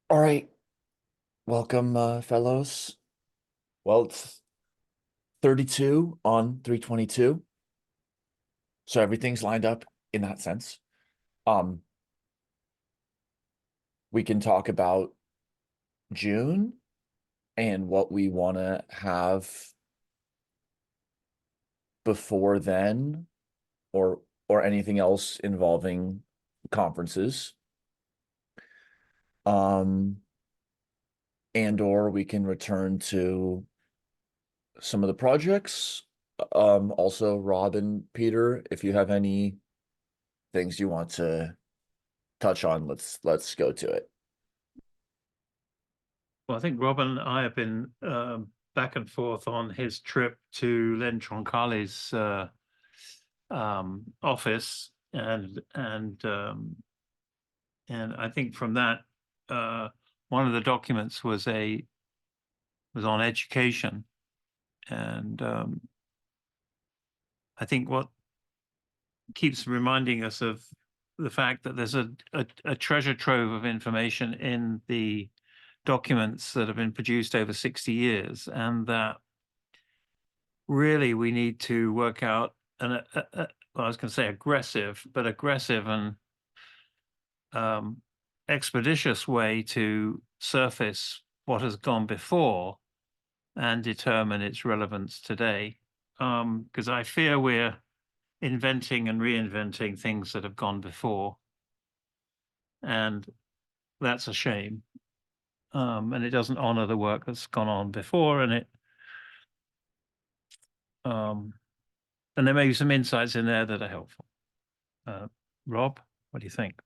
All right, welcome, fellows. Well, it's 32 on 322, so everything's lined up in that sense. Um, we can talk about June and what we want to have before then, or anything else involving conferences. Um, and or we can return to some of the projects. Also, Rob and Peter, if you have any things you want to touch on, let's go to it. Well, I think Rob and I have been back and forth on his trip to Len Troncali's office, and I think from that one of the documents was on education, and I think what keeps reminding us of the fact that there's a treasure trove of information in the documents that have been produced over 60 years, and that really we need to work out well, I was going to say aggressive and um, expeditious way to surface what has gone before and determine its relevance today. Because I fear we're inventing and reinventing things that have gone before, and that's a shame. And it doesn't honor the work that's gone on before, um, and there may be some insights in there that are helpful. Rob, what do you think?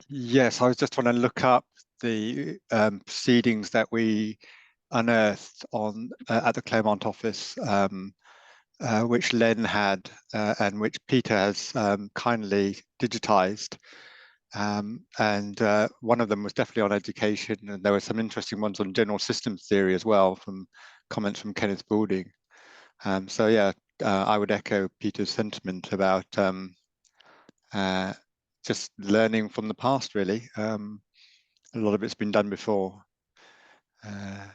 Yes, I was just trying to look up the proceedings that we unearthed on at the Claremont office, which Len had and which Peter has kindly digitized. And one of them was definitely on education, and there were some interesting ones on general systems theory as well, from comments from Kenneth Boulding. So yeah, I would echo Peter's sentiment about uh, just learning from the past, really. A lot of it's been done before. Uh,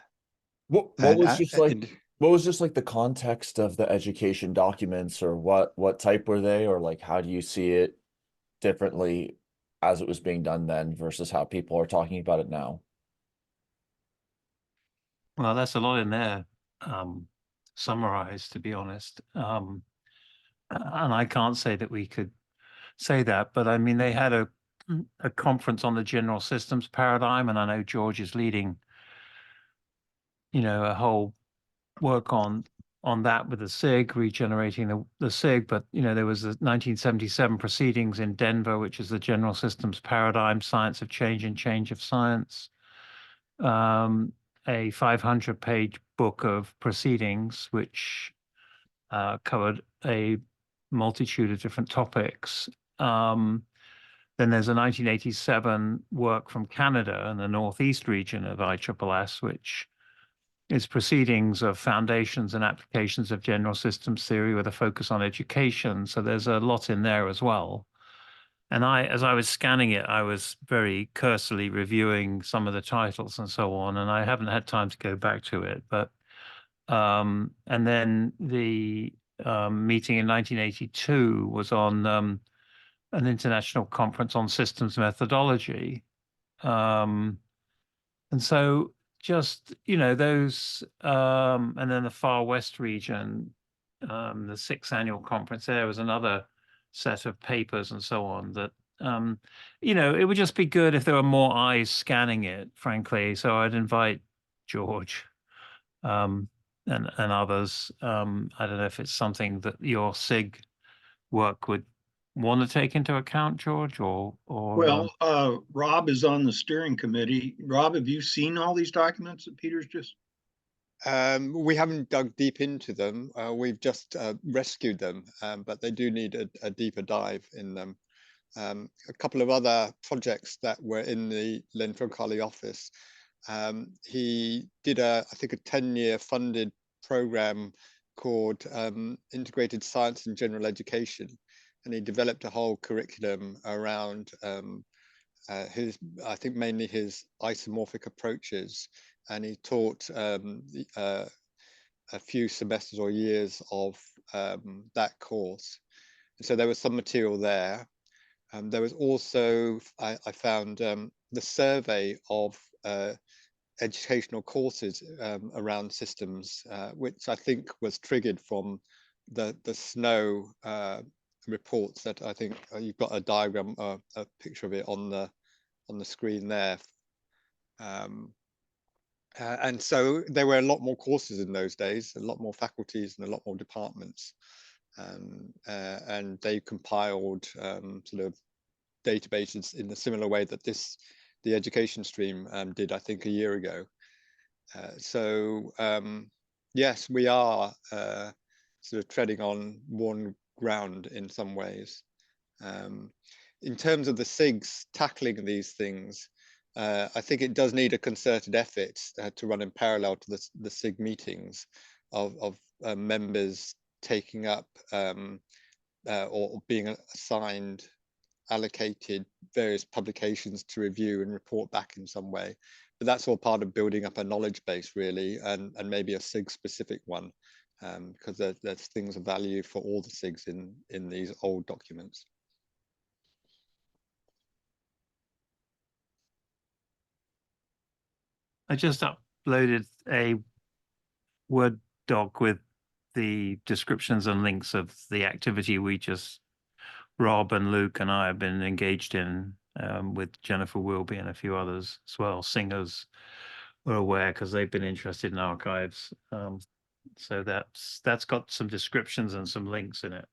What and was just like what was just like the context of the education documents, or what type were they, or like how do you see it differently as it was being done then versus how people are talking about it now? Well, that's a lot in there, summarized, to be honest. And I can't say that we could say that, but I mean, they had a conference on the general systems paradigm, and I know George is leading, a whole work on that with the SIG, regenerating the SIG. But there was the 1977 proceedings in Denver, which is the general systems paradigm, science of change and change of science. A 500-page book of proceedings, which covered a multitude of different topics. Then there's a 1987 work from Canada in the Northeast region of ISSS, which is proceedings of foundations and applications of general systems theory with a focus on education. So there's a lot in there as well. And as I was scanning it, I was very cursorily reviewing some of the titles and so on, and I haven't had time to go back to it. But and then the meeting in 1982 was on an international conference on systems methodology. Um, and so just, those, and then the Far West region, the sixth annual conference, there was another set of papers and so on that, it would just be good if there were more eyes scanning it, frankly. So I'd invite George, um, and others. I don't know if it's something that your SIG work would want to take into account, George, Rob is on the steering committee. Rob, have you seen all these documents that Peter's just? we haven't dug deep into them. We've just rescued them, but they do need a deeper dive in them. A couple of other projects that were in the Len Troncali office. He did I think, a 10-year funded program called Integrated Science and General Education, and he developed a whole curriculum around I think mainly his isomorphic approaches, and he taught a few semesters or years of that course. And so there was some material there. There was also, I found the survey of educational courses around systems, which I think was triggered from the SNOW reports that I think you've got a diagram, a picture of it on the screen there. And so there were a lot more courses in those days, a lot more faculties and a lot more departments. And they compiled sort of databases in a similar way that the education stream did, I think, a year ago. So yes, we are sort of treading on worn ground in some ways. In terms of the SIGs tackling these things, I think it does need a concerted effort to run in parallel to the SIG meetings of members taking up or being assigned, allocated various publications to review and report back in some way. But that's all part of building up a knowledge base, really, and maybe a SIG specific one, because there's things of value for all the SIGs in these old documents. I just uploaded a Word doc with the descriptions and links of the activity Rob and Luke and I have been engaged in, with Jennifer Wilby and a few others as well. Singers were aware because they've been interested in archives. So that's got some descriptions and some links in it.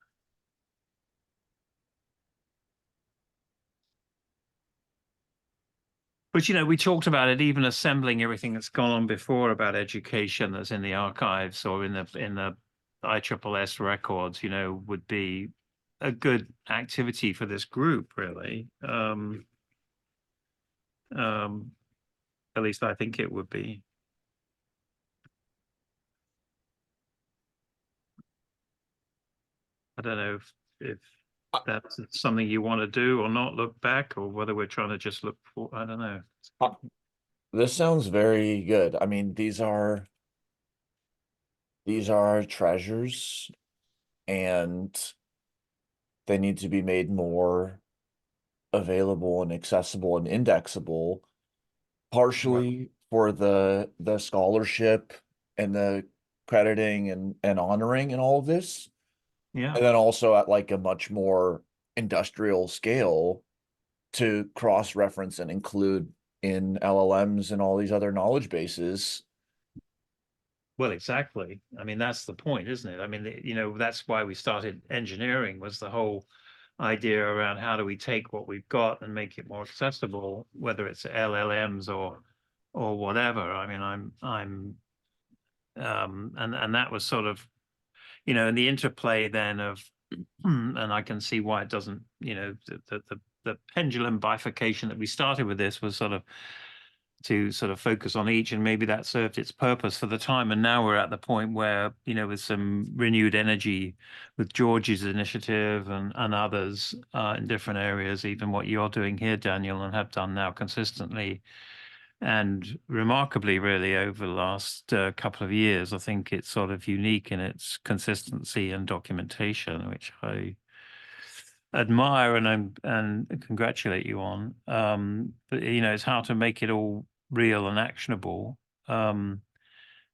But, you know, we talked about it, even assembling everything that's gone on before about education that's in the archives or in the ISSS records, you know, would be a good activity for this group, really. At least I think it would be. I don't know if that's something you want to do or not, look back, or whether we're trying to just look for, I don't know. This sounds very good. I mean, these are treasures, and they need to be made more available and accessible and indexable, partially for the scholarship and the crediting and honoring and all of this. Yeah. And then also at like a much more industrial scale to cross-reference and include in LLMs and all these other knowledge bases. Well, exactly. I mean, that's the point, isn't it? I mean, you know, that's why we started engineering, was the whole idea around how do we take what we've got and make it more accessible, whether it's LLMs or whatever. I mean, and that was sort of, you know, and the interplay then of, and I can see why it doesn't, you know, the pendulum bifurcation that we started with this was sort of to sort of focus on each, and maybe that served its purpose for the time. And now we're at the point where, you know, with some renewed energy with George's initiative and others in different areas, even what you're doing here, Daniel, and have done now consistently and remarkably, really, over the last couple of years. I think it's sort of unique in its consistency and documentation, which I admire and congratulate you on. But, you know, it's how to make it all real and actionable. And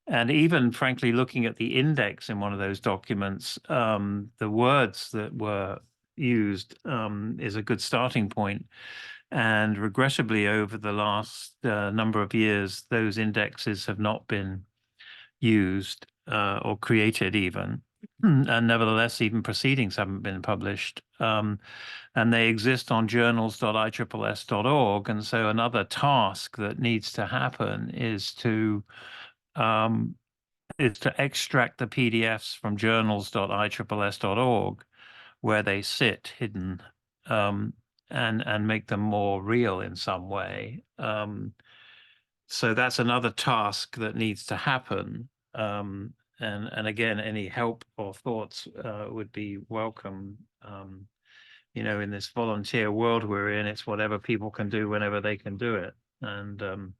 even, frankly, looking at the index in one of those documents, the words that were used is a good starting point. And regrettably, over the last number of years, those indexes have not been used or created even. And nevertheless, even proceedings haven't been published. And they exist on journals.ISSS.org. And so another task that needs to happen is to extract the PDFs from journals.ISSS.org, where they sit hidden, and make them more real in some way. So that's another task that needs to happen. And again, any help or thoughts would be welcome. You know, in this volunteer world we're in, it's whatever people can do whenever they can do it. And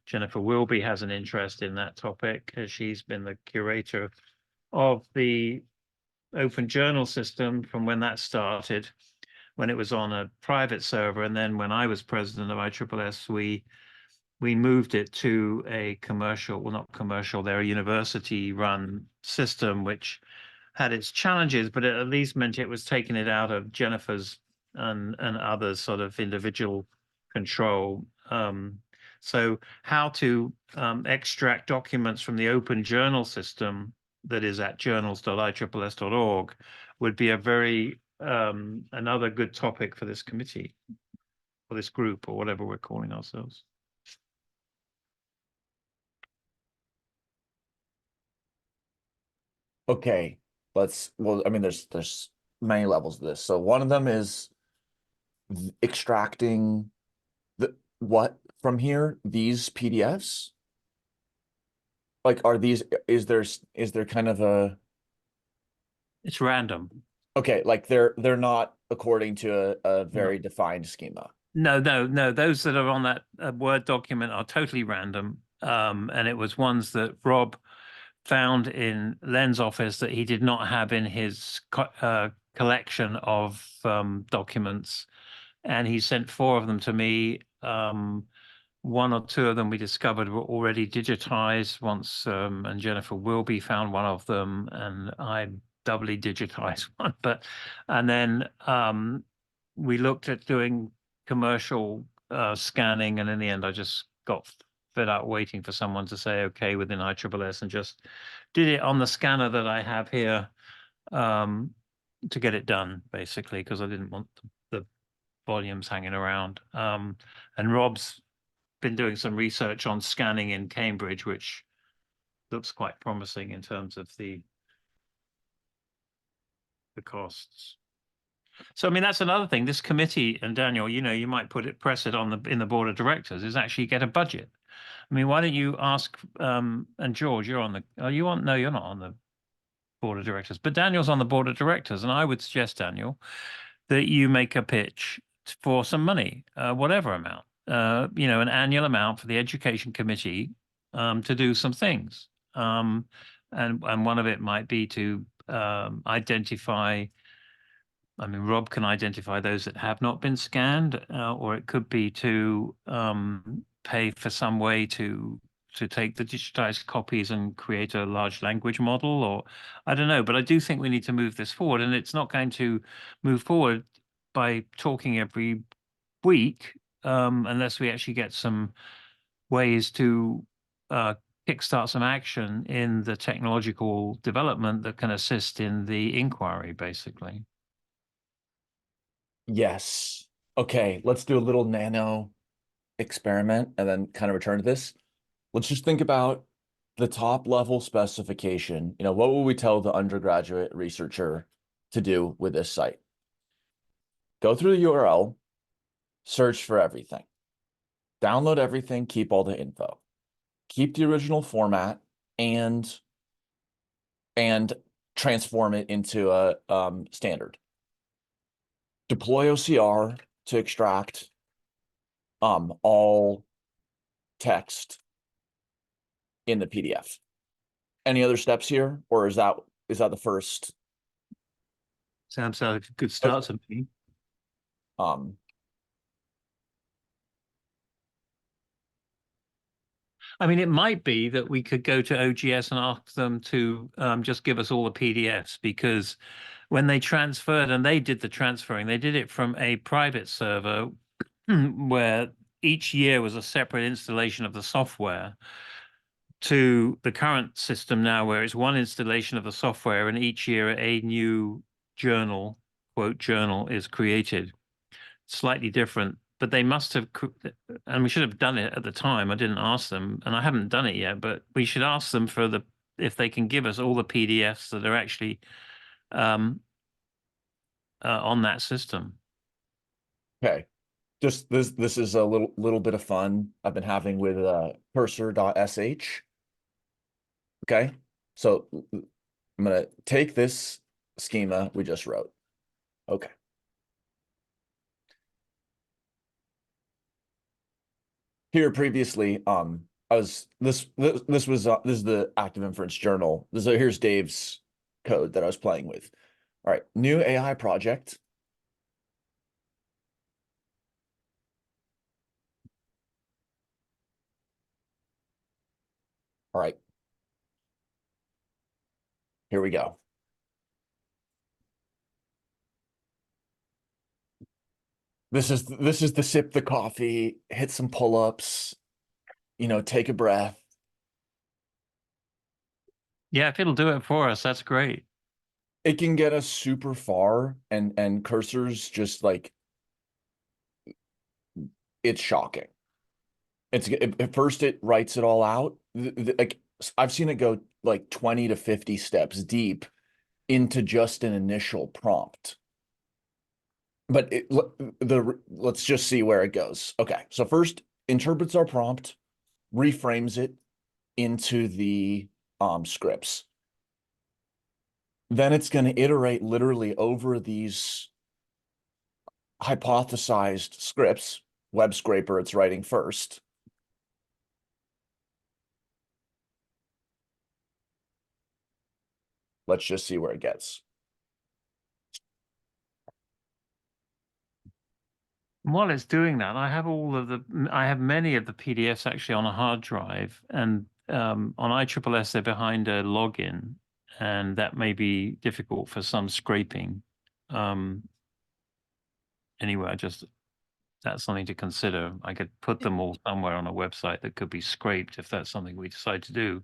Jennifer Wilby has an interest in that topic, as she's been the curator of the open journal system from when that started, when it was on a private server. And then when I was president of ISSS, we moved it to a commercial, well, not commercial, they're a university run system, which had its challenges, but it at least meant it was taking it out of Jennifer's and others sort of individual control. So how to extract documents from the open journal system that is at journals.ISSS.org would be a very another good topic for this committee, or this group, or whatever we're calling ourselves. Okay, well, I mean, there's many levels of this. So one of them is extracting what from here, these PDFs. Like, are these, is there kind of a, It's random. okay, like they're not according to a very defined schema. No. Those that are on that Word document are totally random. And it was ones that Rob found in Len's office that he did not have in his collection of documents. And he sent 4 of them to me. 1 or 2 of them we discovered were already digitized once, and Jennifer Wilby found one of them, and I doubly digitized one. And then we looked at doing commercial scanning, and in the end I just got fed up waiting for someone to say okay within ISSS, and just did it on the scanner that I have here to get it done, basically, because I didn't want the volumes hanging around. And Rob's been doing some research on scanning in Cambridge, which looks quite promising in terms of the costs. So I mean, that's another thing. This committee, and Daniel, you know, you might press it on in the board of directors, is actually get a budget. I mean, why don't you ask and George, you're on the no, you're not on the board of directors, but Daniel's on the board of directors, and I would suggest, Daniel, that you make a pitch for some money, whatever amount, you know, an annual amount for the education committee to do some things. And one of it might be to identify, I mean, Rob can identify those that have not been scanned, or it could be to pay for some way to take the digitized copies and create a large language model, or I don't know. But I do think we need to move this forward, and it's not going to move forward by talking every week unless we actually get some ways to kickstart some action in the technological development that can assist in the inquiry, basically. Yes. Okay, let's do a little nano experiment and then kind of return to this. Let's just think about the top level specification. You know, what will we tell the undergraduate researcher to do with this site? Go through the URL, search for everything, download everything, keep all the info, keep the original format, and transform it into a standard. Deploy OCR to extract all text in the PDF. Any other steps here, or is that the first? Sounds like a good start to me. I mean, it might be that we could go to OGS and ask them to just give us all the PDFs, because when they transferred, and they did the transferring, they did it from a private server where each year was a separate installation of the software, to the current system now where it's one installation of the software, and each year a new journal, quote, journal, is created. Slightly different, but they must have, and we should have done it at the time. I didn't ask them, and I haven't done it yet, but we should ask them for if they can give us all the PDFs that are actually on that system. Okay. Just this is a little bit of fun I've been having with cursor.sh. Okay. So I'm gonna take this schema we just wrote. Okay. Here previously, I was this was this is the active inference journal. Here's Dave's code that I was playing with. All right, new AI project. All right, here we go. This is the sip the coffee, hit some pull-ups, take a breath. Yeah, if it'll do it for us, that's great. It can get us super far, and cursors just like it's shocking. At first it writes it all out. Like I've seen it go like 20 to 50 steps deep into just an initial prompt. But let's just see where it goes. Okay, so first interprets our prompt, reframes it into the scripts. Then it's going to iterate literally over these hypothesized scripts. Web scraper it's writing first. Let's just see where it gets. While it's doing that, I have many of the PDFs actually on a hard drive, and on ISSS they're behind a login, and that may be difficult for some scraping. Anyway, that's something to consider. I could put them all somewhere on a website that could be scraped if that's something we decide to do.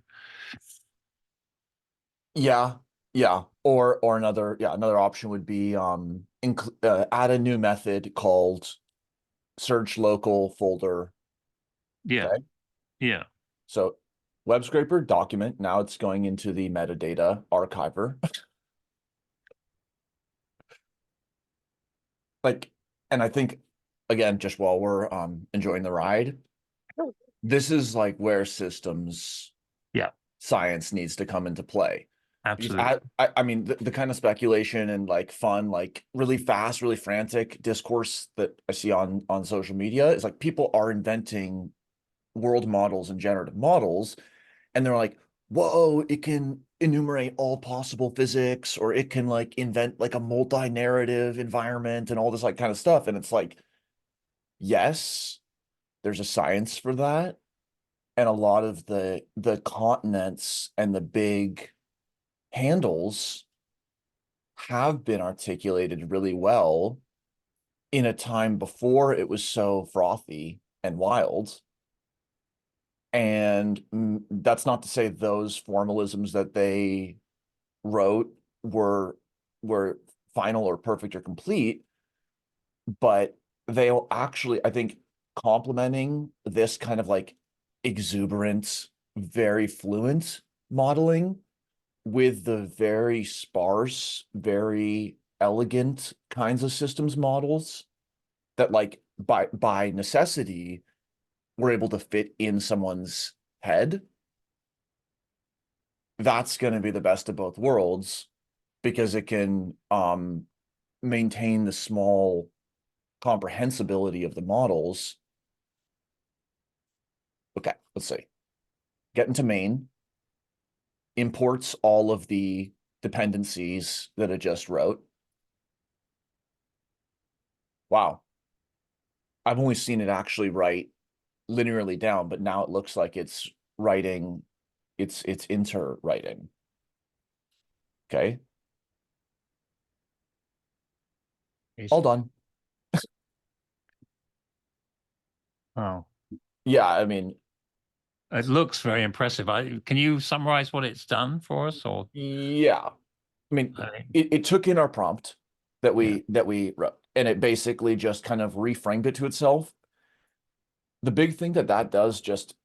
Yeah, yeah. Or another option would be add a new method called search local folder. Yeah, Okay. yeah. So web scraper document, now it's going into the metadata archiver. Like, and I think again, just while we're enjoying the ride, this is like where systems Yeah, science needs to come into play. Because absolutely. I mean, the kind of speculation and like fun, like really fast, really frantic discourse that I see on social media is like people are inventing world models and generative models, and they're like, whoa, it can enumerate all possible physics, or it can like invent like a multi-narrative environment and all this like kind of stuff. And it's like, yes, there's a science for that. And a lot of the continents and the big handles have been articulated really well in a time before it was so frothy and wild. And that's not to say those formalisms that they wrote were final or perfect or complete, but they'll actually, I think, complementing this kind of like exuberant, very fluent modeling with the very sparse, very elegant kinds of systems models that like by necessity we're able to fit in someone's head. That's going to be the best of both worlds because it can maintain the small comprehensibility of the models. Okay, let's see. Get into main, imports all of the dependencies that it just wrote. Wow. I've only seen it actually write linearly down, but now it looks like it's writing, it's inter writing. Okay. All done. Oh, Yeah, I mean, it looks very impressive. Can you summarize what it's done for us, or? yeah. I mean, I- it took in our prompt that Yeah. we wrote, and it basically just kind of reframed it to itself. The big thing that does just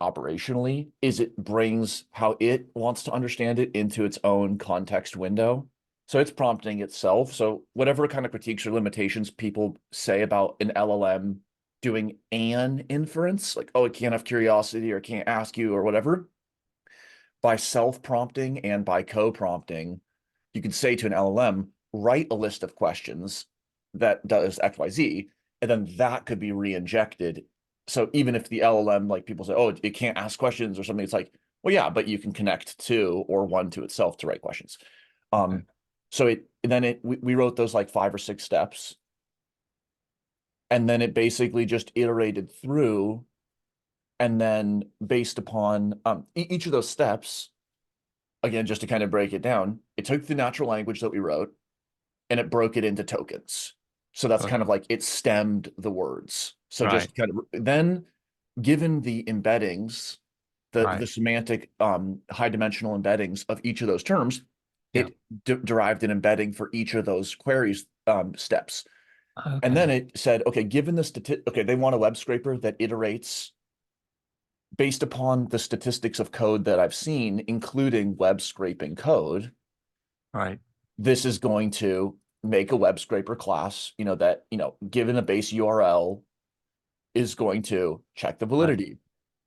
operationally is it brings how it wants to understand it into its own context window. So it's prompting itself. So whatever kind of critiques or limitations people say about an LLM doing an inference, like, oh, it can't have curiosity or can't ask you or whatever, by self-prompting and by co-prompting, you could say to an LLM, write a list of questions that does XYZ, and then that could be re-injected. So even if the LLM, like people say, oh, it can't ask questions or something, it's like, well, yeah, but you can connect to or one to itself to write questions. So we wrote those like 5 or 6 steps. And then it basically just iterated through. And then based upon each of those steps, again, just to kind of break it down, it took the natural language that we wrote and it broke it into tokens. So that's kind of like it stemmed the words. So just kind of then given the embeddings, the semantic high dimensional embeddings of each of those terms, it derived an embedding for each of those queries steps. And then it said, okay, given the okay, they want a web scraper that iterates based upon the statistics of code that I've seen, including web scraping code. Right. This is going to make a web scraper class, that, given a base URL, is going to check the validity,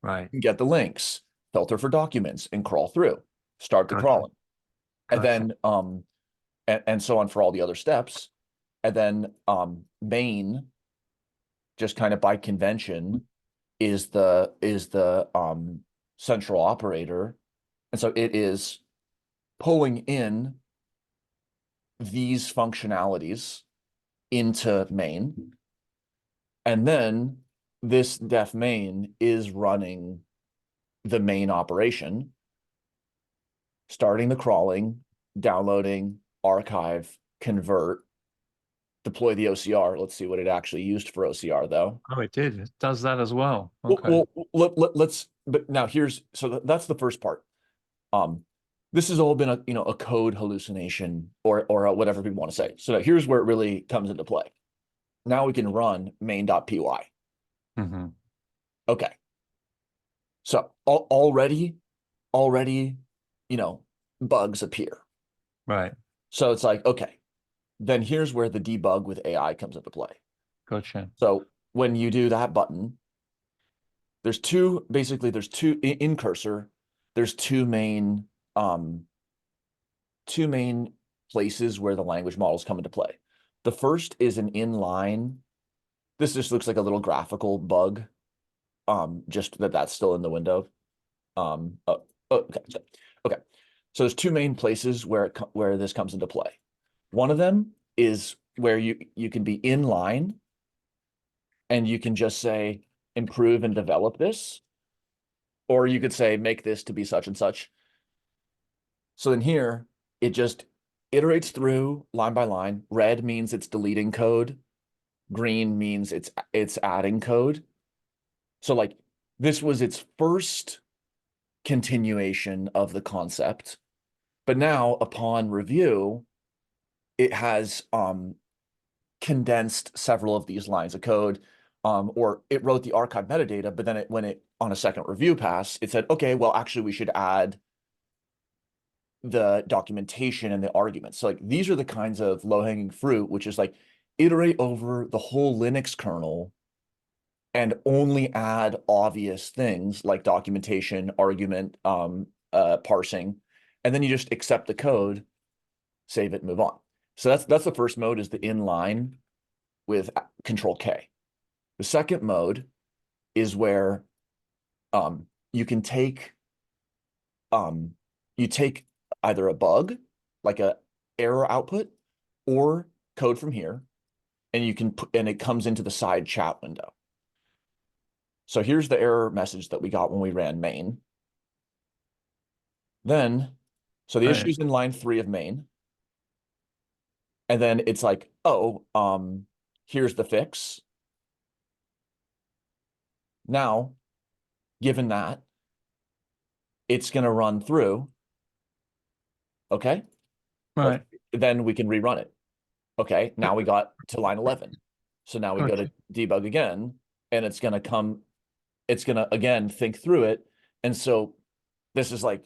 right, get the links, filter for documents, and crawl through, start the crawling. And then and so on for all the other steps. And then main, just kind of by convention, is the central operator. And so it is pulling in these functionalities into main. And then this def main is running the main operation, starting the crawling, downloading, archive, convert, deploy the OCR. Let's see what it actually used for OCR though. Oh, it did. It does that as well. Okay. Well, but now that's the first part. This has all been a code hallucination or whatever people want to say. So here's where it really comes into play. Now we can run main.py. Okay. So already, bugs appear. Right. So it's like, okay, then here's where the debug with AI comes into play. Gotcha. So when you do that button, there's two in cursor, there's two main places where the language models come into play. The first is an inline. This just looks like a little graphical bug. Just that's still in the window. Okay. So there's two main places where this comes into play. One of them is where you can be inline and you can just say improve and develop this, or you could say make this to be such and such. So then here it just iterates through line by line. Red means it's deleting code. Green means it's adding code. So like this was its first continuation of the concept, but now upon review, it has condensed several of these lines of code, or it wrote the archive metadata, but then when it on a second review pass, it said, okay, well, actually we should add the documentation and the arguments. So like these are the kinds of low-hanging fruit, which is like iterate over the whole Linux kernel and only add obvious things like documentation, argument, parsing, and then you just accept the code, save it, move on. So that's the first mode, is the inline with Control K. The second mode is where you can take either a bug, like a error output, or code from here, and you can put, and it comes into the side chat window. So here's the error message that we got when we ran main. Then, so the issue's in line 3 of main. And then it's like, oh, here's the fix. Now, given that, it's going to run through. Okay. Right. Then we can rerun it. Okay. Now we got to line 11. So now we go to debug again, and it's going to again think through it. And so this is like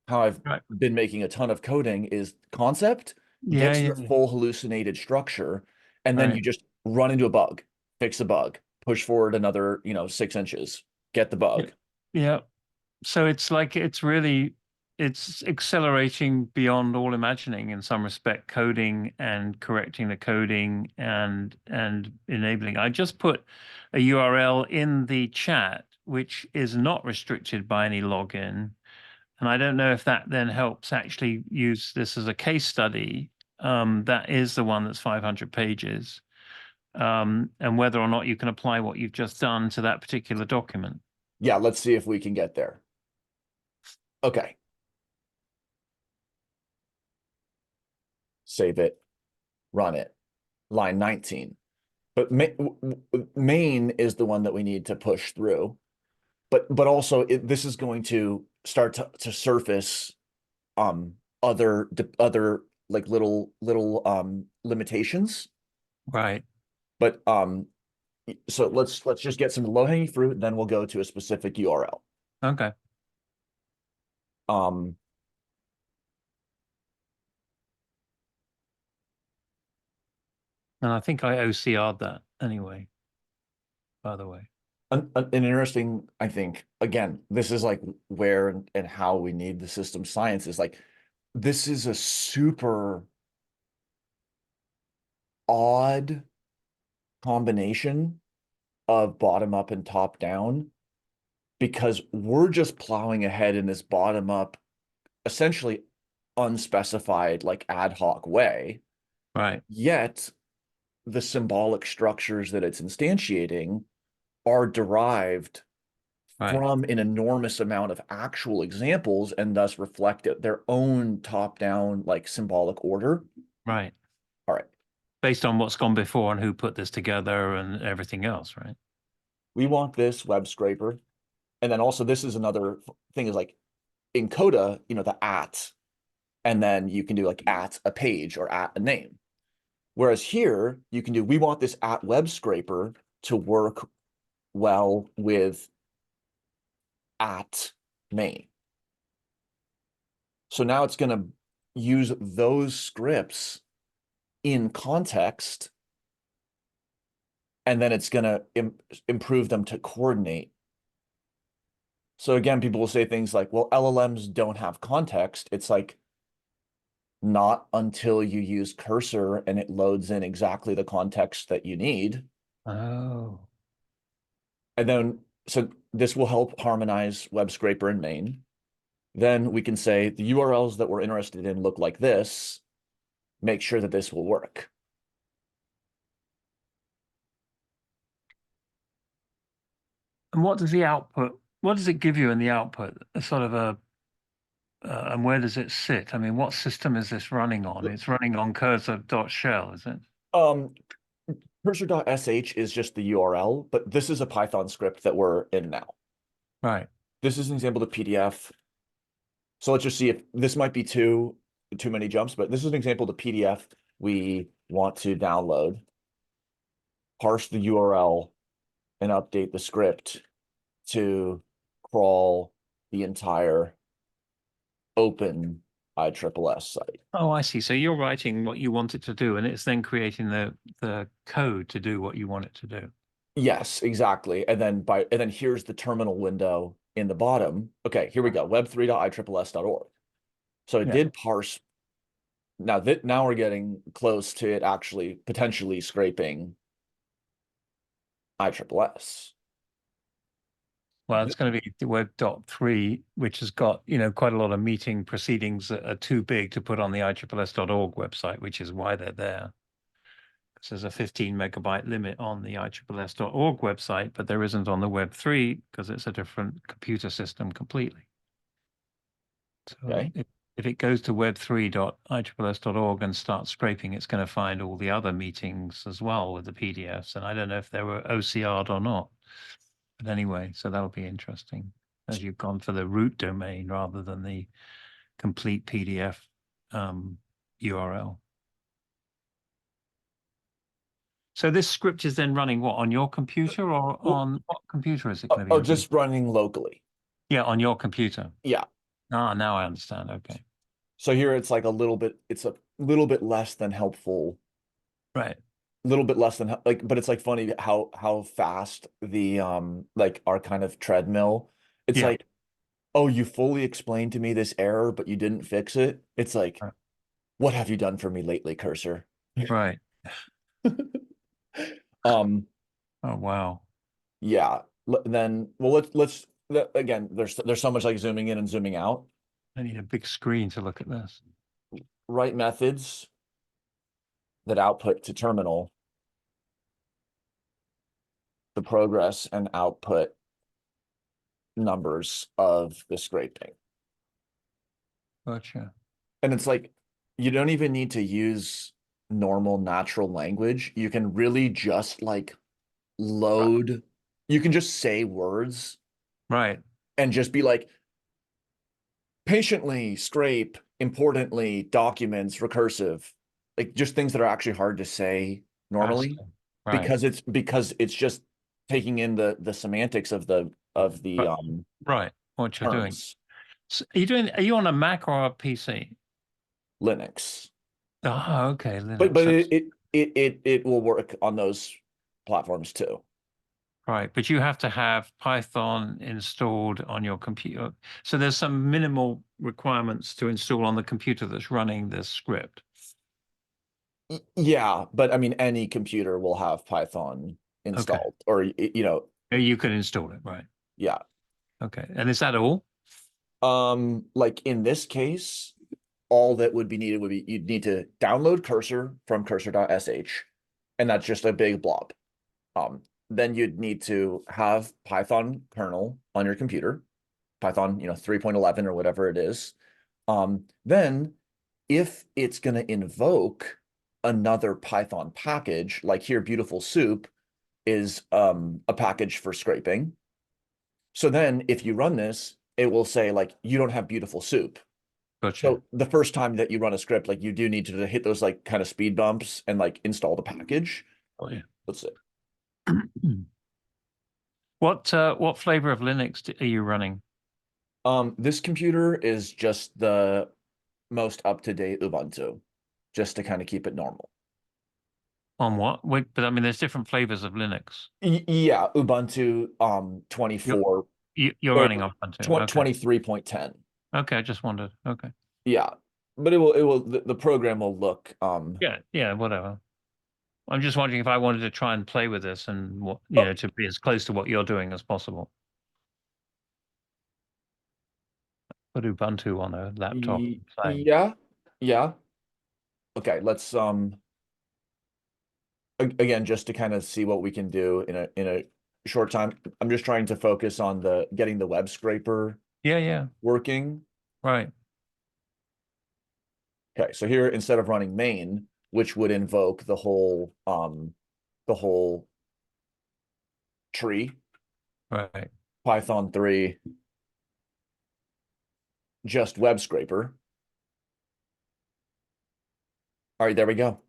how I've been making a ton of coding, is concept gets the full hallucinated structure, and then you just run into a bug, fix a bug, push forward another 6 inches, get the bug. Yeah. So it's like it's it's accelerating beyond all imagining in some respect, coding and correcting the coding and enabling. I just put a URL in the chat, which is not restricted by any login. And I don't know if that then helps actually use this as a case study. That is the one that's 500 pages. And whether or not you can apply what you've just done to that particular document. Yeah, let's see if we can get there. Okay. Save it, run it. Line 19. But main is the one that we need to push through. But also this is going to start to surface other like little limitations. Right. But so let's just get some low-hanging fruit, then we'll go to a specific URL. Okay. And I think I OCR'd that anyway, by the way. An interesting, I think, again, this is like where and how we need the system science is like, this is a super odd combination of bottom up and top down, because we're just plowing ahead in this bottom up, essentially unspecified, like ad hoc way. Right. Yet the symbolic structures that it's instantiating are derived from an enormous amount of actual examples and thus reflect their own top-down like symbolic order. Right. All right. Based on what's gone before and who put this together and everything else, right? We want this web scraper. And then also this is another thing is like in Coda, you know, the at, and then you can do like at a page or at a name. Whereas here you can do, we want this at web scraper to work well with at main. So now it's going to use those scripts in context, and then it's going to improve them to coordinate. So again, people will say things like, well, LLMs don't have context. It's like, not until you use cursor and it loads in exactly the context that you need. Oh. And then, so this will help harmonize web scraper and main. Then we can say the URLs that we're interested in look like this. Make sure that this will work. And what does the output, what does it give you in the output? A sort of a, and where does it sit? I mean, what system is this running on? It's running on cursor.shell, is it? Cursor.sh is just the URL, but this is a Python script that we're in now. Right. This is an example of PDF. So let's just see if this might be too many jumps, but this is an example of the PDF we want to download. Parse the URL and update the script to crawl the entire open ISSS site. Oh, I see. So you're writing what you want it to do, and it's then creating the code to do what you want it to do. Yes, exactly. And then here's the terminal window in the bottom. Okay, here we go. web3.iisss.org. So it did parse. Now we're getting close to it actually potentially scraping ISSS. Well, it's going to be the web.3, which has got, quite a lot of meeting proceedings that are too big to put on the ISSS.org website, which is why they're there. Because there's a 15 megabyte limit on the ISSS.org website, but there isn't on the web3 because it's a different computer system completely. So Okay. if it goes to web3.iisss.org and starts scraping, it's going to find all the other meetings as well with the PDFs. And I don't know if they were OCR'd or not. But anyway, so that'll be interesting as you've gone for the root domain rather than the complete PDF URL. So this script is then running what, on your computer or on what computer is it going to be? Oh, just running locally. Yeah, on your computer. Yeah. Ah, now I understand. Okay. So here it's like it's a little bit less than helpful. Right. A little bit less than like, but it's like funny how fast the like our kind of treadmill. It's like oh, you fully explained to me this error, but you didn't fix it. It's like, Right. what have you done for me lately, cursor? Right. Um, Oh, wow. yeah. Then, well, again, there's so much like zooming in and zooming out. I need a big screen to look at this. Write methods that output to terminal the progress and output numbers of the scraping. Gotcha. And it's like, you don't even need to use normal natural language. You can really just like load, you can just say words Right. and just be like, patiently scrape, importantly, documents, recursive, like just things that are actually hard to say normally Right. because it's just taking in the semantics of the Right. Right. What you're doing. terms. So are you on a Mac or a PC? Linux. Oh, okay. But Linux. it will work on those platforms too. Right. But you have to have Python installed on your computer. So there's some minimal requirements to install on the computer that's running this script. Yeah, but I mean any computer will have Python Okay. installed or you know, You can install it. Right. yeah. Okay. And is that all? Like in this case, all that would be needed would be you'd need to download cursor from cursor.sh, and that's just a big blob. Then you'd need to have Python kernel on your computer, Python, 3.11 or whatever it is. Then if it's going to invoke another Python package, like here, Beautiful Soup is a package for scraping. So then if you run this, it will say like, you don't have Beautiful Soup. Gotcha. So the first time that you run a script, like you do need to hit those like kind of speed bumps and like install the package. Oh, yeah. That's it. What flavor of Linux are you running? This computer is just the most up-to-date Ubuntu, just to kind of keep it normal. On what? Wait, but I mean, there's different flavors of Linux. Yeah, Ubuntu 24 You're or running on Ubuntu. Okay. 23.10. Okay, I just wondered. Okay. Yeah. But the program will look Yeah, whatever. I'm just wondering if I wanted to try and play with this and what, Oh. to be as close to what you're doing as possible. Put Ubuntu on a laptop. Play. Yeah. Yeah. Okay, let's again, just to kind of see what we can do in a short time. I'm just trying to focus on the getting the web scraper Yeah, working. right. Okay, so here instead of running main, which would invoke the whole tree, Right. Python 3, just web scraper. All right, there we go.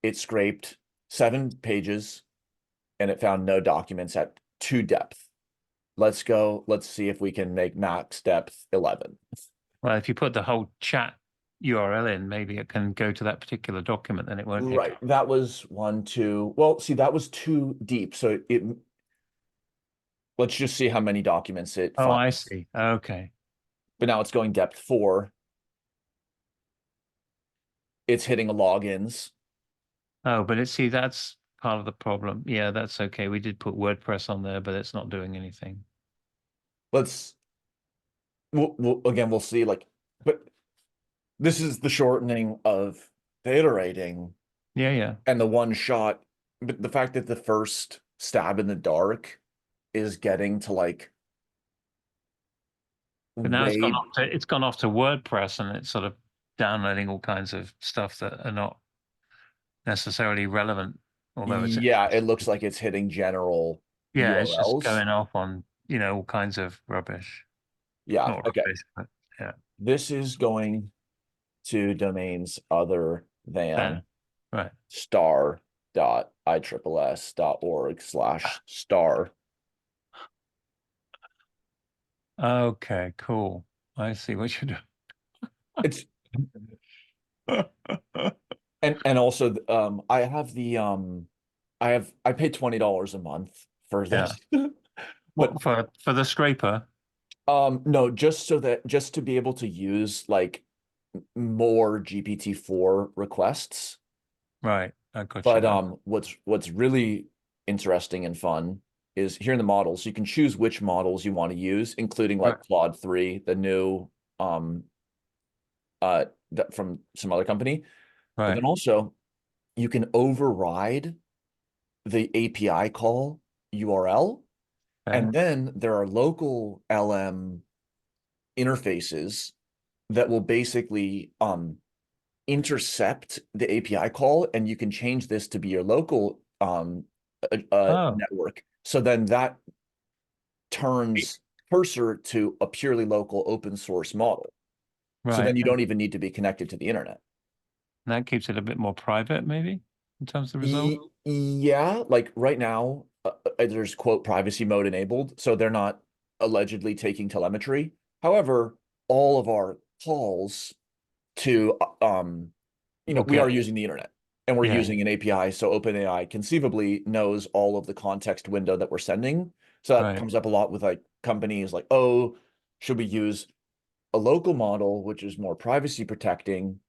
It scraped 7 pages and it found no documents at 2 depth. Let's see if we can make max depth 11. Well, if you put the whole chat URL in, maybe it can go to that particular document, then it won't hit. Right. That was 1, 2. Well, see, that was too deep. So let's just see how many documents it Oh, I finds. see. Okay. But now it's going depth 4. It's hitting logins. Oh, but see, that's part of the problem. Yeah, that's okay. We did put WordPress on there, but it's not doing anything. We'll see like, but this is the shortening of the iterating Yeah. and the one shot. But the fact that the first stab in the dark is getting to like But now way, it's gone off to WordPress and it's sort of downloading all kinds of stuff that are not necessarily relevant, although it's yeah, it looks like it's hitting general yeah, it's just URLs. going off on, all kinds of rubbish. Yeah, Not okay. rubbish, but yeah. This is going to domains other than Right. star.iisss.org/star. Okay, cool. I see what you're It's doing. and also I have the I paid $20 a month for this. What for the scraper? No, just so that just to be able to use like more GPT-4 requests. Right, I got you But now. what's really interesting and fun is here in the models, you can choose which models you want to use, including Right, like Claude 3, the new um that from some other company. But then right. also you can override the API call URL, Okay. and then there are local LM interfaces that will basically intercept the API call, and you can change this to be your local Oh, network. So then that turns Cursor to a purely local open source model. So then right. you And don't even need to be connected to the internet. that keeps it a bit more private, maybe, in terms of the result. Yeah, like right now, there's quote privacy mode enabled, so they're not allegedly taking telemetry. However, all of our calls to we are Okay. using the internet and we're Yeah. using an API, so OpenAI conceivably knows all of the context window that we're sending. So that Right. comes up a lot with like companies like, oh, should we use a local model which is more privacy protecting,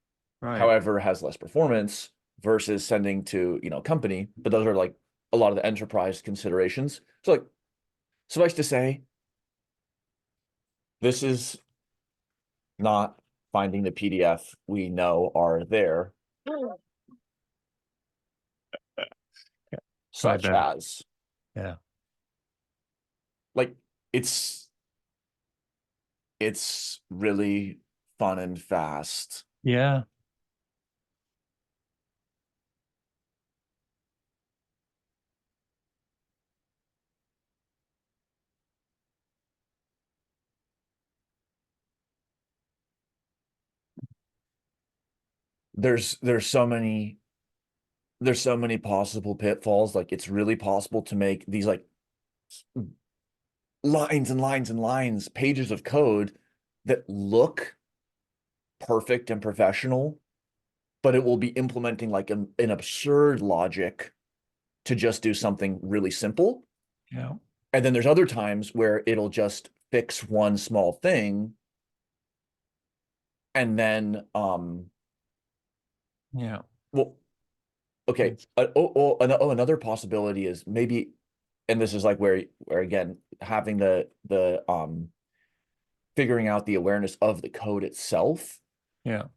Right. however, has less performance versus sending to, company. But those are like a lot of the enterprise considerations. So like suffice to say, this is not finding the PDF we know are there, Right such there. as Yeah. like it's it's really fun and fast. Yeah. There's so many possible pitfalls. Like it's really possible to make these like lines and lines and lines, pages of code that look perfect and professional, but it will be implementing like an absurd logic to just do something really simple. Yeah. And then there's other times where it'll just fix one small thing, and then Yeah. well, okay. It's- Another possibility is maybe, and this is like where again having the figuring out the awareness of the code itself, Yeah.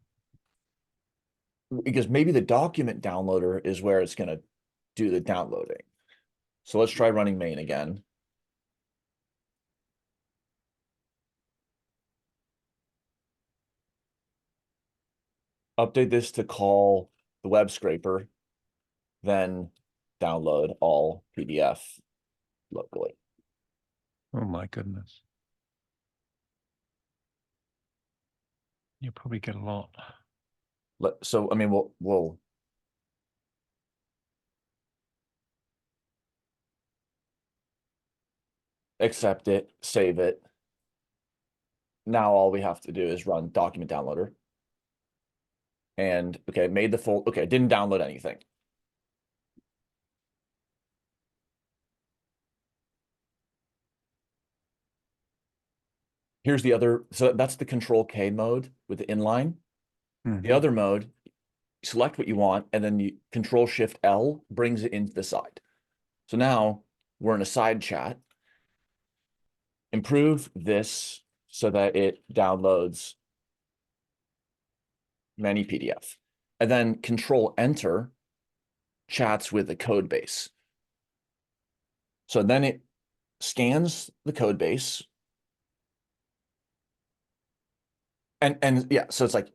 because maybe the document downloader is where it's going to do the downloading. So let's try running main again. Update this to call the web scraper, then download all PDF locally. Oh my goodness. You probably get a lot. So I mean we'll accept it, save it. Now all we have to do is run document downloader. And okay, made the full, okay, didn't download anything. Here's the other, so that's the control K mode with the inline. The Mhm. other mode, select what you want, and then you control shift L brings it into the side. So now we're in a side chat. Improve this so that it downloads many PDF. And then control enter chats with the code base. So then it scans the code base. And yeah, so it's like,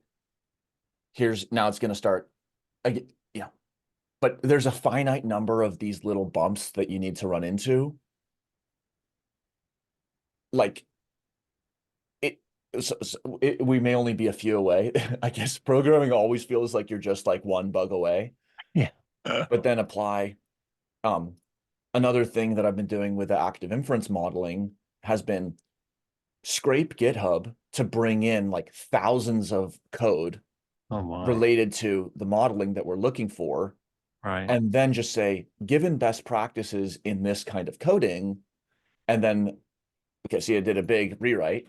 here's now it's going to start. Yeah, but there's a finite number of these little bumps that you need to run into. Like it, we may only be a few away. I guess programming always feels like you're just like one bug away. Yeah. But then apply. Another thing that I've been doing with the active inference modeling has been scrape GitHub to bring in like thousands of code Oh my. related to the modeling that we're looking for, Right. and then just say, given best practices in this kind of coding, And then, okay, see, I did a big rewrite.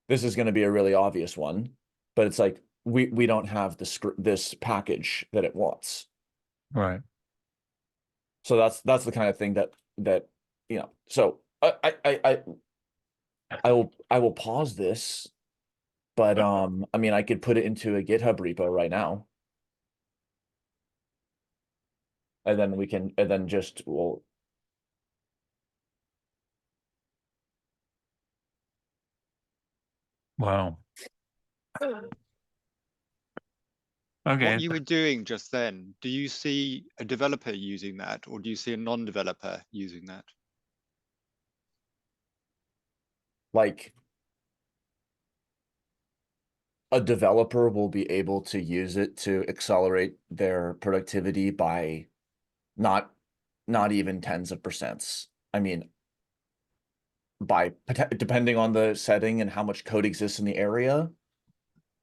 This is going to be a really obvious one, but it's like, we don't have this package that it wants. Right. So that's the kind of thing that, you know, so I will pause this, but I mean, I could put it into a GitHub repo right now. And then we can, and then just, well, Wow. What Okay. you were doing just then, do you see a developer using that, or do you see a non-developer using that? like a developer will be able to use it to accelerate their productivity by not even tens of percents. I mean, by depending on the setting and how much code exists in the area,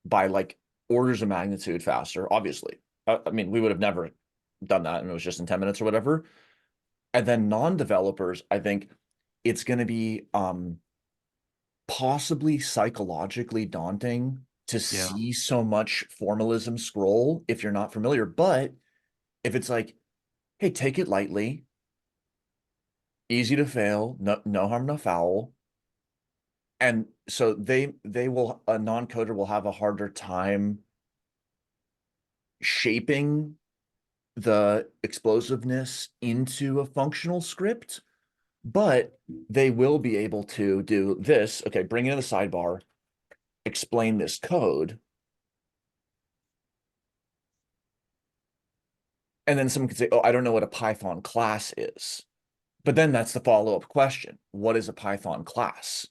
by like orders of magnitude faster, obviously. I mean, we would have never done that and it was just in 10 minutes or whatever. And then non-developers, I think it's going to be possibly psychologically daunting to Yeah. see so much formalism scroll if you're not familiar. But if it's like, hey, take it lightly, easy to fail, no harm, no foul. And so they will, a non-coder will have a harder time shaping the explosiveness into a functional script, but they will be able to do this. Okay, bring it in the sidebar, explain this code. And then someone could say, oh, I don't know what a Python class is. But then that's the follow-up question. What is a Python class?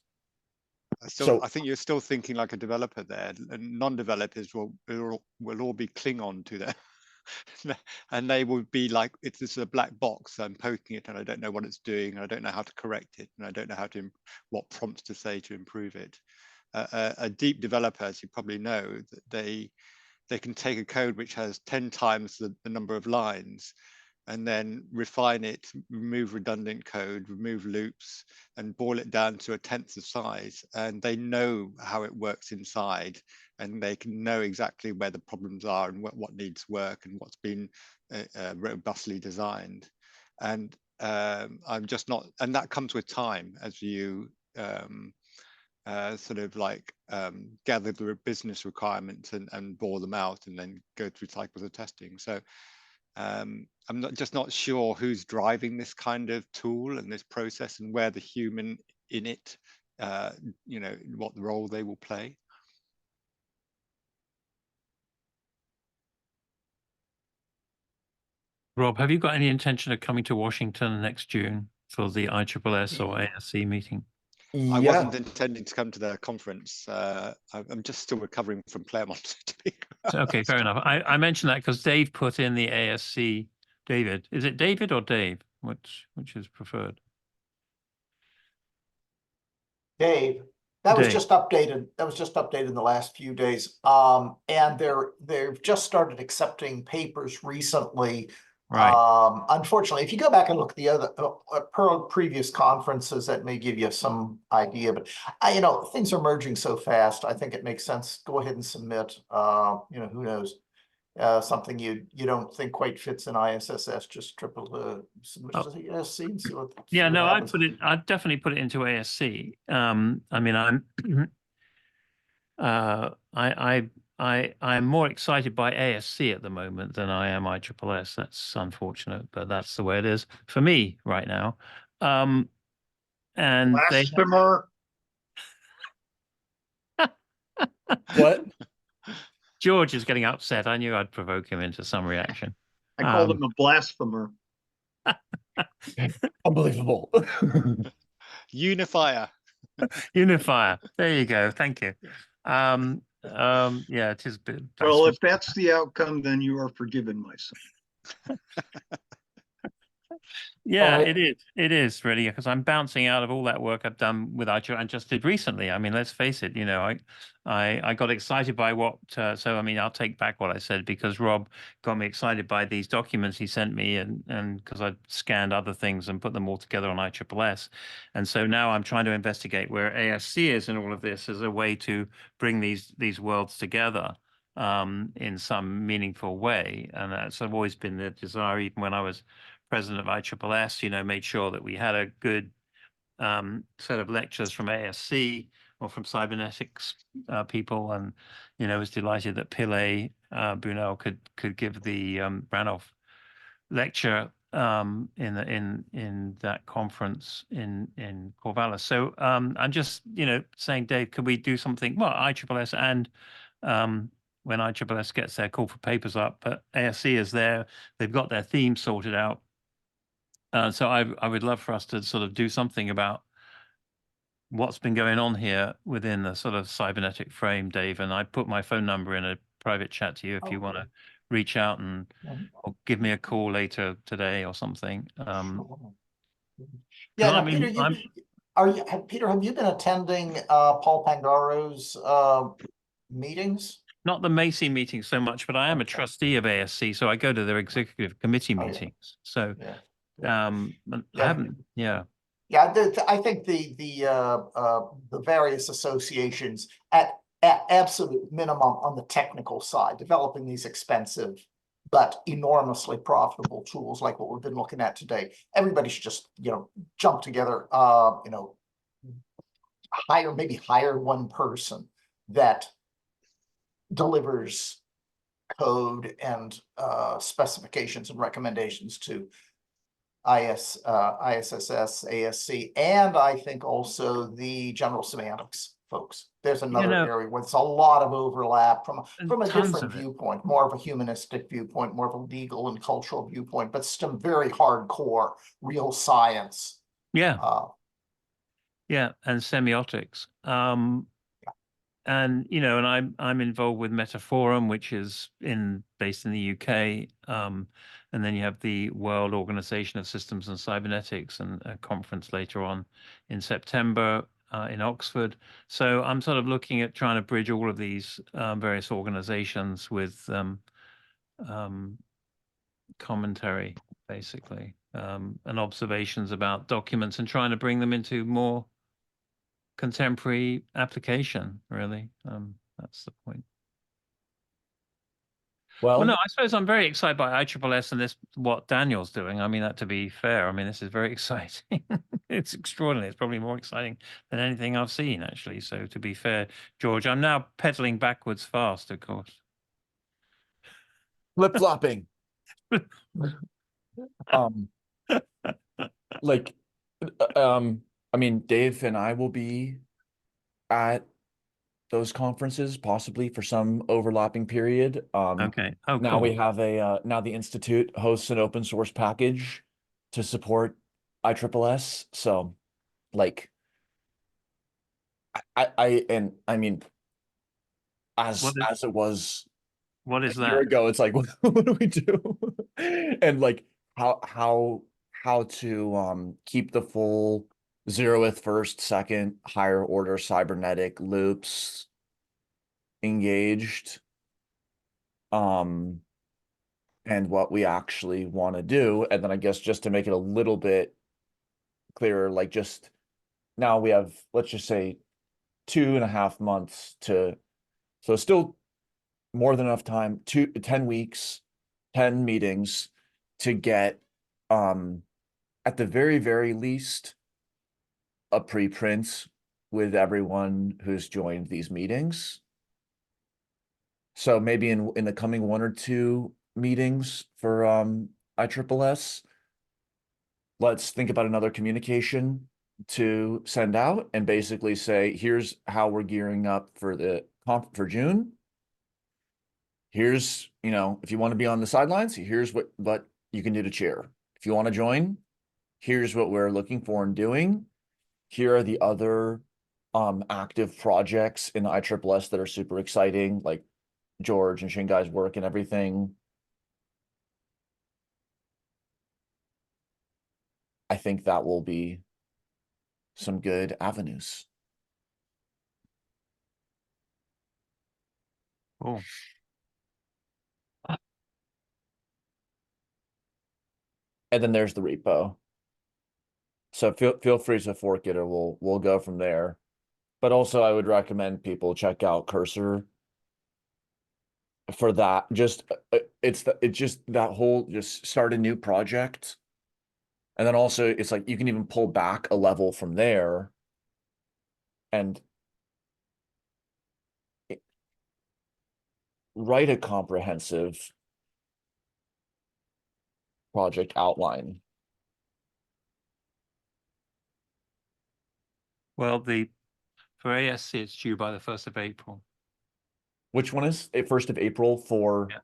So I think you're still thinking like a developer there, and non-developers will all be Klingon to them. And they will be like, it's this a black box. I'm poking it and I don't know what it's doing. And I don't know how to correct it. And I don't know what prompts to say to improve it. A deep developer, as you probably know, that they can take a code which has 10 times the number of lines and then refine it, remove redundant code, remove loops, and boil it down to a tenth of size. And they know how it works inside, and they can know exactly where the problems are and what needs work and what's been robustly designed. And I'm just not, and that comes with time as you sort of like gather the business requirements and bore them out and then go through cycles of testing. So I'm just not sure who's driving this kind of tool and this process and where the human in it, you know, what role they will play. Rob, have you got any intention of coming to Washington next June for the ISSS or ASC meeting? I yeah, wasn't intending to come to the conference. I'm just still recovering from Claremont. Okay, fair enough. I mentioned that because Dave put in the ASC. David, is it David or Dave? Which is preferred? Dave, that was Dave. just updated. That was just updated in the last few days. And they've just started accepting papers recently. Right. Unfortunately, if you go back and look at the other previous conferences, that may give you some idea. But you know, things are merging so fast. I think it makes sense. Go ahead and submit. You know, who knows? Something you don't think quite fits in ISSS, just triple the submit to the ESC and see what Yeah, no, happens. I'd definitely put it into ASC. I mean, I'm more excited by ASC at the moment than I am ISSS. That's unfortunate, but that's the way it is for me right now. And Blasphemer. what? George is getting upset. I knew I'd provoke him into some reaction. I called him a blasphemer. Unbelievable. Unifier. Unifier. There you go. Thank you. Yeah, it is a bit. Well, if that's the outcome, then you are forgiven, my son. Yeah, I- it is. It is really because I'm bouncing out of all that work I've done with ITRO and just did recently. I mean, let's face it. I got excited by what. So I mean, I'll take back what I said because Rob got me excited by these documents he sent me, and because I scanned other things and put them all together on ISSS, and so now I'm trying to investigate where ASC is in all of this as a way to bring these worlds together in some meaningful way, and that's always been the desire, even when I was president of ISSS, made sure that we had a good set of lectures from ASC or from cybernetics people, and was delighted that Pillay Brunel could give the Branov lecture in that conference in Corvallis. So I'm just saying, Dave, could we do something? Well, ISSS and when ISSS gets their call for papers up, but ASC is there. They've got their theme sorted out. So I would love for us to sort of do something about what's been going on here within the sort of cybernetic frame, Dave. And I put my phone number in a private chat to you if you want to reach out or give me a call later today or something. Sure. Yeah, no, Peter, Peter, have you been attending Paul Pangaro's meetings? Not the Macy meeting so much, but I am a Okay. trustee of ASC, so I go to their executive committee Oh, yeah. meetings. So Yeah. I haven't, yeah. Yeah, I think the various associations at absolute minimum on the technical side, developing these expensive but enormously profitable tools like what we've been looking at today. Everybody should just, jump together, hire one person that delivers code and specifications and recommendations to ISSS, ASC, and I think also the general semantics folks. There's another area where it's a lot of overlap from a different viewpoint, more of a humanistic viewpoint, more of a legal and cultural viewpoint, but still very hardcore, real science. Yeah. Yeah, and semiotics. And and I'm involved with Metaforum, which is based in the UK. And then you have the World Organization of Systems and Cybernetics, and a conference later on in September in Oxford. So I'm sort of looking at trying to bridge all of these various organizations with commentary, basically, and observations about documents, and trying to bring them into more contemporary application, really. That's the point. Well, no, I suppose I'm very excited by ISSS and what Daniel's doing. I mean, that to be fair, I mean, this is very exciting. It's extraordinary. It's probably more exciting than anything I've seen, actually. So to be fair, George, I'm now pedaling backwards fast, of course. Flip-flopping. I mean, Dave and I will be at those conferences, possibly for some overlapping period. Okay. Oh, now cool. we have now the Institute hosts an open source package to support ISSS. So like I mean, as it was what is a year ago, it's like, what do we do? And like how to keep the full 0th, 1st, 2nd, higher order cybernetic loops engaged, and what we actually want to do. And then I guess just to make it a little bit clearer, like just now we have, let's just say 2.5 months so still more than enough time, 10 weeks, 10 meetings to get, at the very, very least, a preprint with everyone who's joined these meetings. So maybe in the coming 1 or 2 meetings for ISSS, let's think about another communication to send out and basically say, here's how we're gearing up for the for June. Here's, if you want to be on the sidelines, here's what you can do to cheer. If you want to join, here's what we're looking for and doing. Here are the other active projects in ISSS that are super exciting, like George and Shingai's work and everything. I think that will be some good avenues. Cool. And then there's the repo. So feel free to fork it, or we'll go from there. But also I would recommend people check out Cursor for that. Just it's just that whole just start a new project. And then also it's like you can even pull back a level from there and write a comprehensive project outline. Well, for ASC, it's due by the 1st of April. Which one is it? 1st of April for Yeah.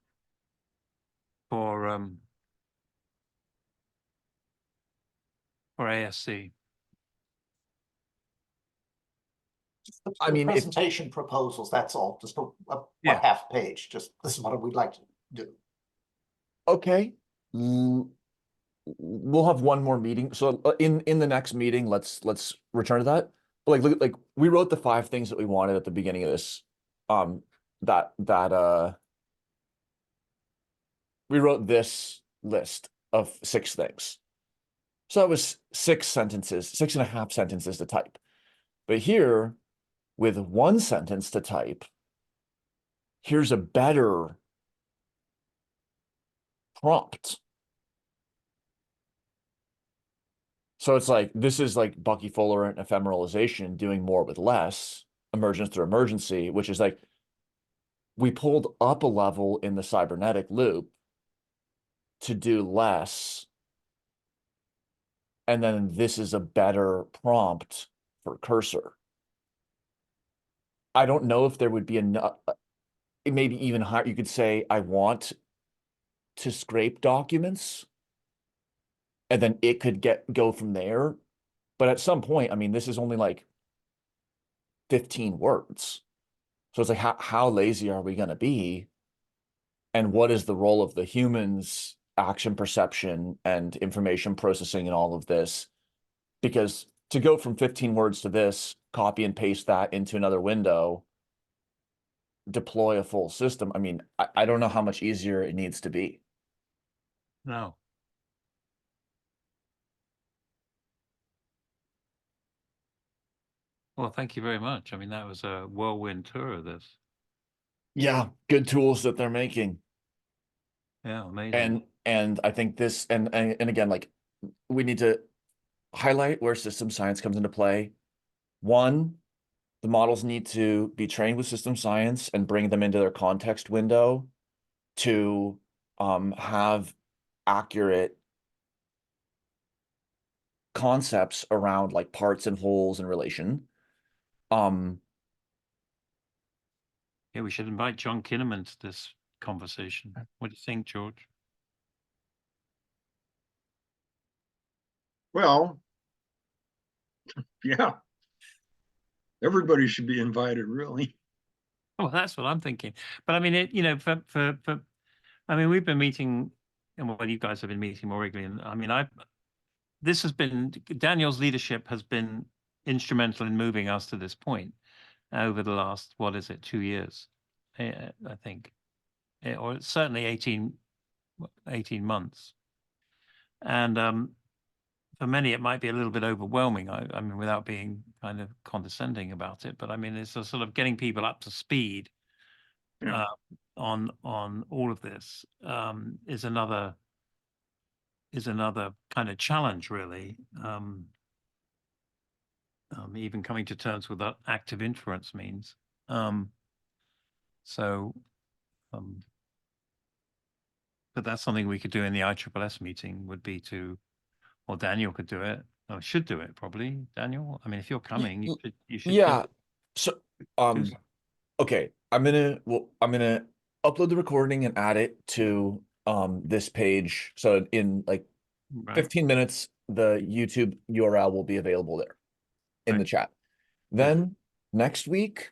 For ASC. I mean, if- presentation proposals, that's all, just Yeah. half page, just this is what we'd like to do. okay. We'll have one more meeting. So in the next meeting, let's return to that. But like we wrote the 5 things that we wanted at the beginning of this. We wrote this list of 6 things. So that was 6 sentences, 6.5 sentences to type. But here, with 1 sentence to type, here's a better prompt. So it's like, this is like Bucky Fuller and ephemeralization, doing more with less, emergence through emergency, which is like, we pulled up a level in the cybernetic loop to do less. And then this is a better prompt for Cursor. I don't know if there would be enough, maybe even higher. You could say, I want to scrape documents, and then it could go from there. But at some point, I mean, this is only like 15 words. So it's like, how lazy are we going to be? And what is the role of the humans' action perception and information processing and all of this? Because to go from 15 words to this, copy and paste that into another window, deploy a full system. I mean, I don't know how much easier it needs to be. No. Well, thank you very much. I mean, that was a whirlwind tour of this. Yeah, good tools that they're making. Yeah, amazing. And I think this and again, like, we need to highlight where system science comes into play. One, the models need to be trained with system science and bring them into their context window to have accurate concepts around like parts and wholes and relation. Yeah, we should invite John Kinnaman to this conversation. What do you think, George? Well, yeah. Everybody should be invited, really. Oh, that's what I'm thinking. But I mean, I mean, we've been meeting, and well, you guys have been meeting more regularly. And I mean, this has been, Daniel's leadership has been instrumental in moving us to this point over the last, what is it, 2 years, I think, or certainly 18 months. And for many, it might be a little bit overwhelming. I mean, without being kind of condescending about it, but I mean, it's a sort of getting people up to speed Yeah. on all of this is another kind of challenge, really. Even coming to terms with what active inference means. So, but that's something we could do in the ISSS meeting, would be to, or Daniel could do it, or should do it probably. Daniel, I mean, if you're coming, you should. Yeah. So, do so. okay, I'm gonna upload the recording and add it to this page. So in like Right. 15 minutes, the YouTube URL will be available there in the Right. chat. Then next week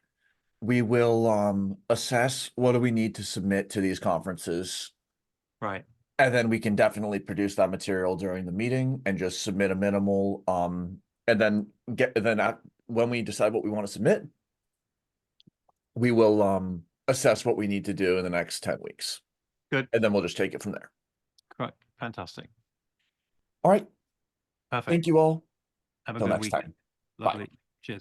we will assess what do we need to submit to these conferences. Right. And then we can definitely produce that material during the meeting and just submit a minimal, and then when we decide what we want to submit, we will, assess what we need to do in the next 10 weeks. Good. And then we'll just take it from there. Correct. Fantastic. All right. Perfect. Thank you all. Have a Till good next time. weekend. Bye. Lovely.